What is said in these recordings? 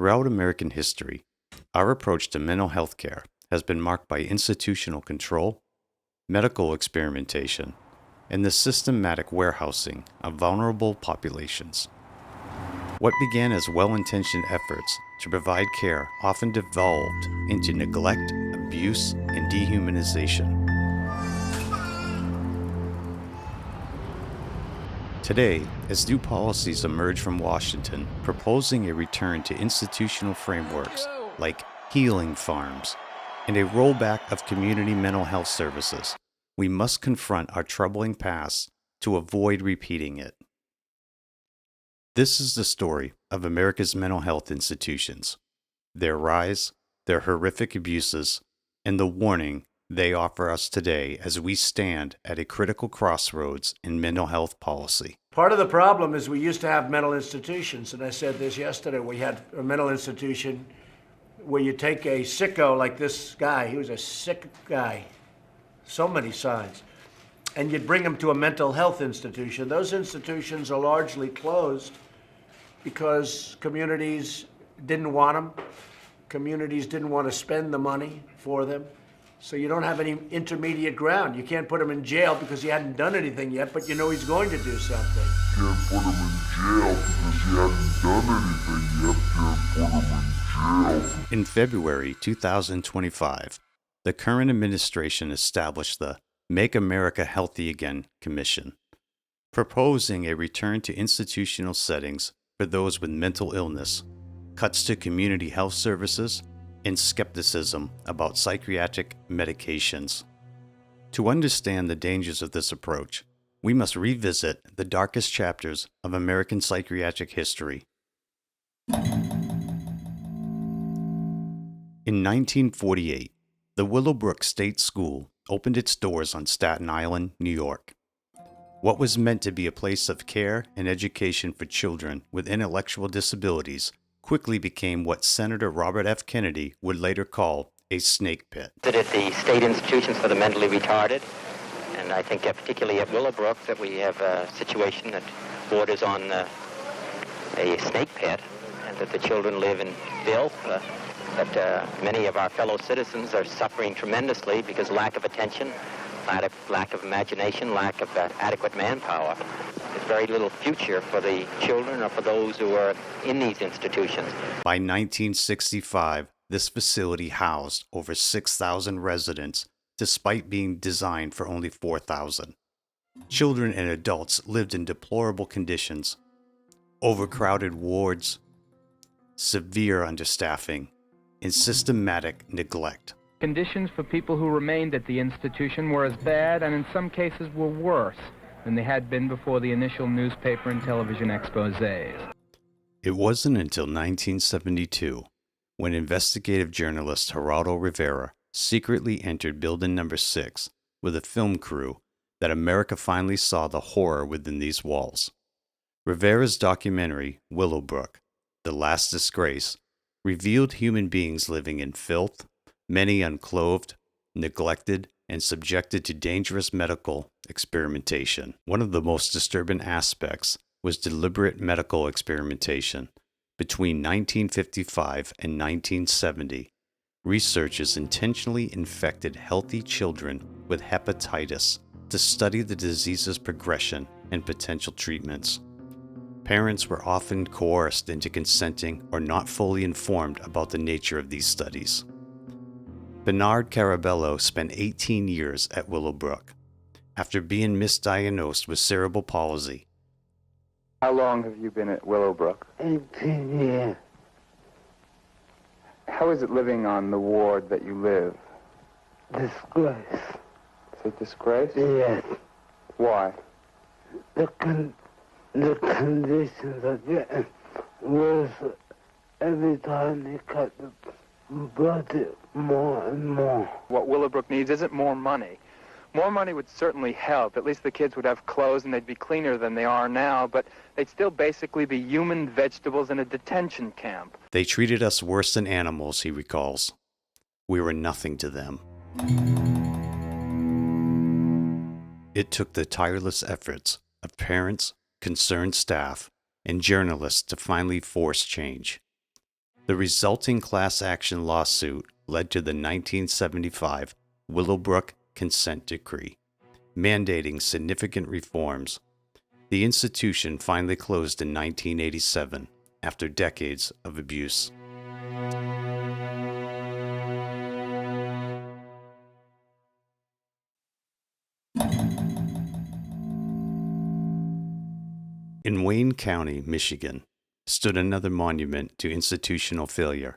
Throughout American history, our approach to mental health care has been marked by institutional control, medical experimentation, and the systematic warehousing of vulnerable populations. What began as well-intentioned efforts to provide care often devolved into neglect, abuse, and dehumanization. Today, as new policies emerge from Washington proposing a return to institutional frameworks like healing farms and a rollback of community mental health services, we must confront our troubling past to avoid repeating it. This is the story of America's mental health institutions, their rise, their horrific abuses, and the warning they offer us today as we stand at a critical crossroads in mental health policy. Part of the problem is we used to have mental institutions, and I said this yesterday. We had a mental institution where you take a sicko like this guy. He was a sick guy, so many signs, and you'd bring him to a mental health institution. Those institutions are largely closed because communities didn't want them. Communities didn't want to spend the money for them. So you don't have any intermediate ground. You can't put him in jail because he hadn't done anything yet, but you know he's going to do something. You can't put him in jail because he hadn't done anything yet. You can't put him in jail. In February 2025, the current administration established the Make America Healthy Again Commission, proposing a return to institutional settings for those with mental illness, cuts to community health services, and skepticism about psychiatric medications. To understand the dangers of this approach, we must revisit the darkest chapters of American psychiatric history. In 1948, the Willowbrook State School opened its doors on Staten Island, New York. What was meant to be a place of care and education for children with intellectual disabilities quickly became what Senator Robert F. Kennedy would later call a snake pit. Visited the state institutions for the mentally retarded, and I think particularly at Willowbrook that we have a situation that borders on a snake pit, and that the children live in filth, that many of our fellow citizens are suffering tremendously because lack of attention, lack of imagination, lack of adequate manpower. There's very little future for the children or for those who are in these institutions. By 1965, this facility housed over 6,000 residents, despite being designed for only 4,000. Children and adults lived in deplorable conditions, overcrowded wards, severe understaffing, and systematic neglect. Conditions for people who remained at the institution were as bad, and in some cases were worse, than they had been before the initial newspaper and television exposés. It wasn't until 1972, when investigative journalist Geraldo Rivera secretly entered Building No. 6 with a film crew, that America finally saw the horror within these walls. Rivera's documentary, Willowbrook, The Last Disgrace, revealed human beings living in filth, many unclothed, neglected, and subjected to dangerous medical experimentation. One of the most disturbing aspects was deliberate medical experimentation. Between 1955 and 1970, researchers intentionally infected healthy children with hepatitis to study the disease's progression and potential treatments. Parents were often coerced into consenting or not fully informed about the nature of these studies. Bernard Carabello spent 18 years at Willowbrook after being misdiagnosed with cerebral palsy. How long have you been at Willowbrook? 18 years. How is it living on the ward that you live? Disgrace. Is it disgrace? Yes. Why? The conditions are getting worse every time they cut the budget more and more. What Willowbrook needs isn't more money. More money would certainly help. At least the kids would have clothes and they'd be cleaner than they are now, but they'd still basically be human vegetables in a detention camp. They treated us worse than animals, he recalls. We were nothing to them. It took the tireless efforts of parents, concerned staff, and journalists to finally force change. The resulting class action lawsuit led to the 1975 Willowbrook Consent Decree, mandating significant reforms. The institution finally closed in 1987 after decades of abuse. In Wayne County, Michigan, stood another monument to institutional failure,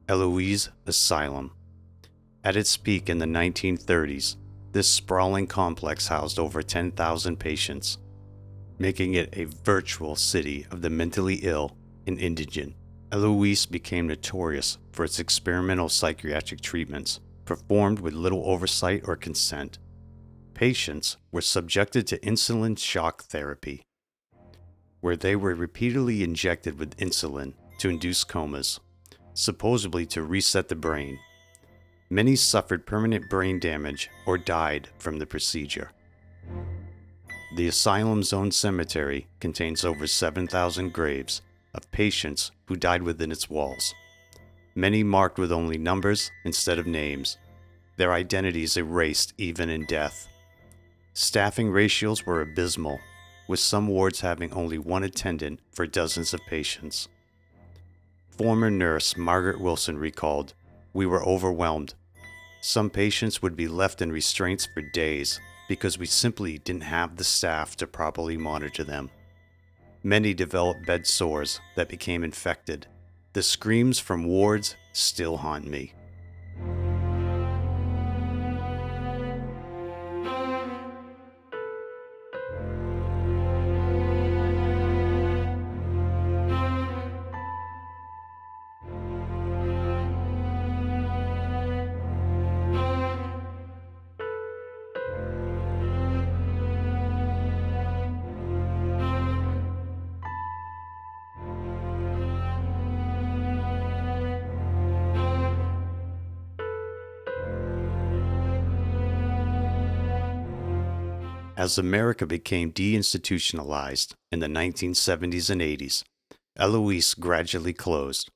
Eloise Asylum. At its peak in the 1930s, this sprawling complex housed over 10,000 patients, making it a virtual city of the mentally ill and indigent. Eloise became notorious for its experimental psychiatric treatments, performed with little oversight or consent. Patients were subjected to insulin shock therapy, where they were repeatedly injected with insulin to induce comas, supposedly to reset the brain. Many suffered permanent brain damage or died from the procedure. The asylum's own cemetery contains over 7,000 graves of patients who died within its walls, many marked with only numbers instead of names, their identities erased even in death. Staffing ratios were abysmal, with some wards having only one attendant for dozens of patients. Former nurse Margaret Wilson recalled, "We were overwhelmed. Some patients would be left in restraints for days because we simply didn't have the staff to properly monitor them. Many developed bed sores that became infected. The screams from wards still haunt me." As America became deinstitutionalized in the 1970s and 80s, Eloise gradually closed,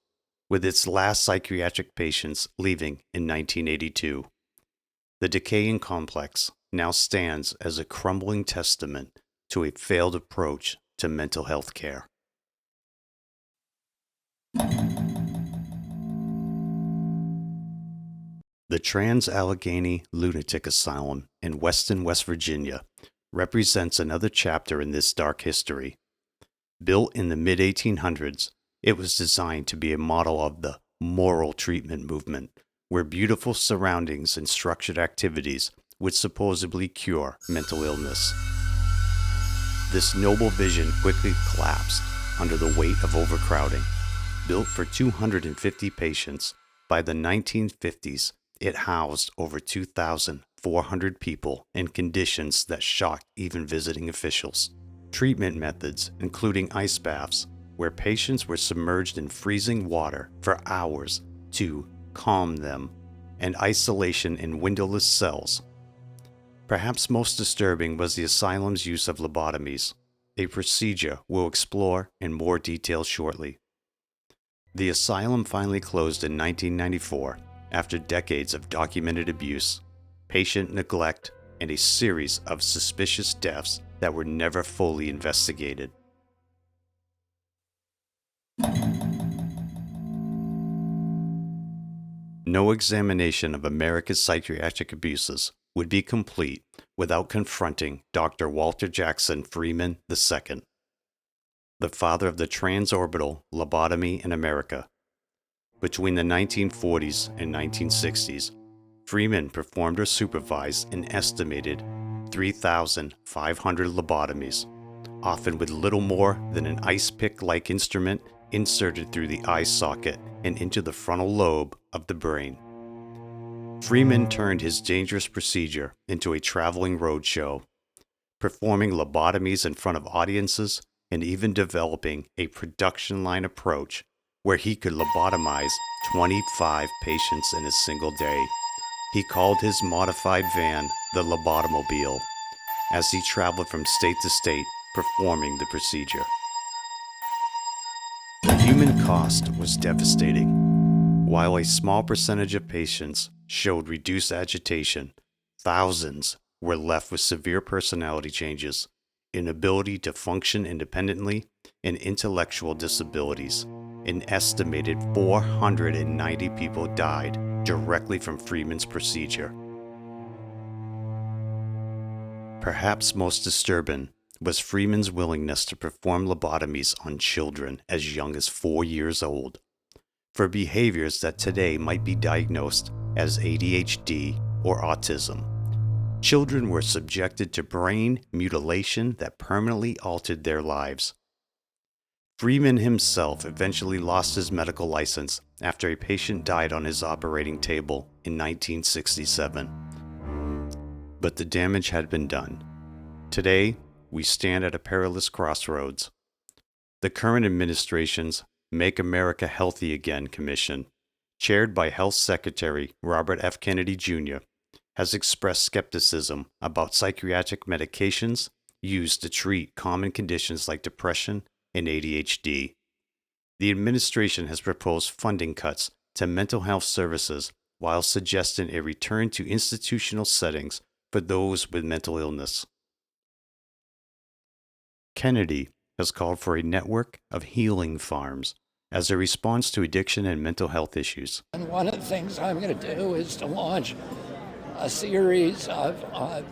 with its last psychiatric patients leaving in 1982. The decaying complex now stands as a crumbling testament to a failed approach to mental health care. The Trans-Allegheny Lunatic Asylum in Weston, West Virginia, represents another chapter in this dark history. Built in the mid-1800s, it was designed to be a model of the moral treatment movement, where beautiful surroundings and structured activities would supposedly cure mental illness. This noble vision quickly collapsed under the weight of overcrowding. Built for 250 patients, by the 1950s, it housed over 2,400 people in conditions that shocked even visiting officials. Treatment methods, including ice baths, where patients were submerged in freezing water for hours to calm them, and isolation in windowless cells. Perhaps most disturbing was the asylum's use of lobotomies, a procedure we'll explore in more detail shortly. The asylum finally closed in 1994 after decades of documented abuse, patient neglect, and a series of suspicious deaths that were never fully investigated. No examination of America's psychiatric abuses would be complete without confronting Dr. Walter Jackson Freeman II, the father of the transorbital lobotomy in America. Between the 1940s and 1960s, Freeman performed or supervised an estimated 3,500 lobotomies, often with little more than an ice pick-like instrument inserted through the eye socket and into the frontal lobe of the brain. Freeman turned his dangerous procedure into a traveling roadshow, performing lobotomies in front of audiences and even developing a production line approach where he could lobotomize 25 patients in a single day. He called his modified van the Lobotomobile, as he traveled from state to state performing the procedure. The human human cost was devastating. While a small percentage of patients showed reduced agitation, thousands were left with severe personality changes, inability to function independently, and intellectual disabilities. An estimated 490 people died directly from Freeman's procedure. Perhaps most disturbing was Freeman's willingness to perform lobotomies on children as young as 4 years old, for behaviors that today might be diagnosed as ADHD or autism. Children were subjected to brain mutilation that permanently altered their lives. Freeman himself eventually lost his medical license after a patient died on his operating table in 1967. But the damage had been done. Today, we stand at a perilous crossroads. The current administration's Make America Healthy Again Commission, chaired by Health Secretary Robert F. Kennedy Jr., has expressed skepticism about psychiatric medications used to treat common conditions like depression and ADHD. The administration has proposed funding cuts to mental health services while suggesting a return to institutional settings for those with mental illness. Kennedy has called for a network of healing farms as a response to addiction and mental health issues. And one of the things I'm going to do is to launch a series of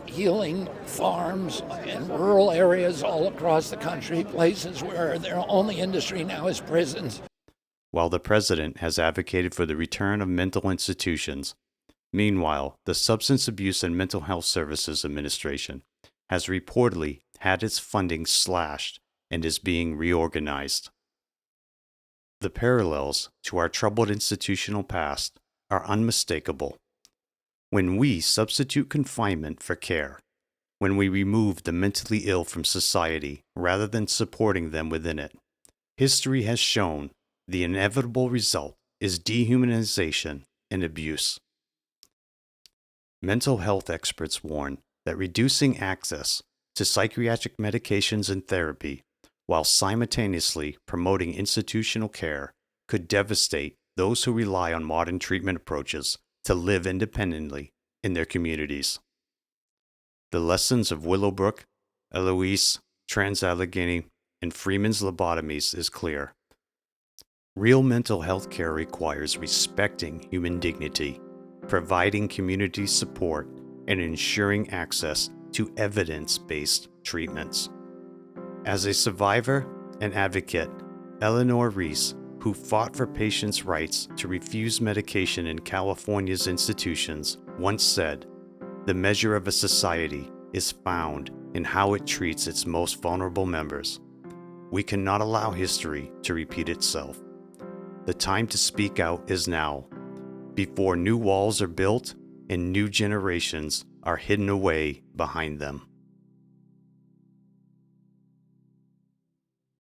healing farms in rural areas all across the country, places where their only industry now is prisons. While the president has advocated for the return of mental institutions, meanwhile, the Substance Abuse and Mental Health Services Administration has reportedly had its funding slashed and is being reorganized. The parallels to our troubled institutional past are unmistakable. When we substitute confinement for care, when we remove the mentally ill from society rather than supporting them within it, history has shown the inevitable result is dehumanization and abuse. Mental health experts warn that reducing access to psychiatric medications and therapy while simultaneously promoting institutional care could devastate those who rely on modern treatment approaches to live independently in their communities. The lessons of Willowbrook, Eloise, Trans-Allegheny, and Freeman's lobotomies is clear. Real mental health care requires respecting human dignity, providing community support, and ensuring access to evidence-based treatments. As a survivor and advocate, Eleanor Reese, who fought for patients' rights to refuse medication in California's institutions, once said, "The measure of a society is found in how it treats its most vulnerable members. We cannot allow history to repeat itself. The time to speak out is now, before new walls are built and new generations are hidden away behind them."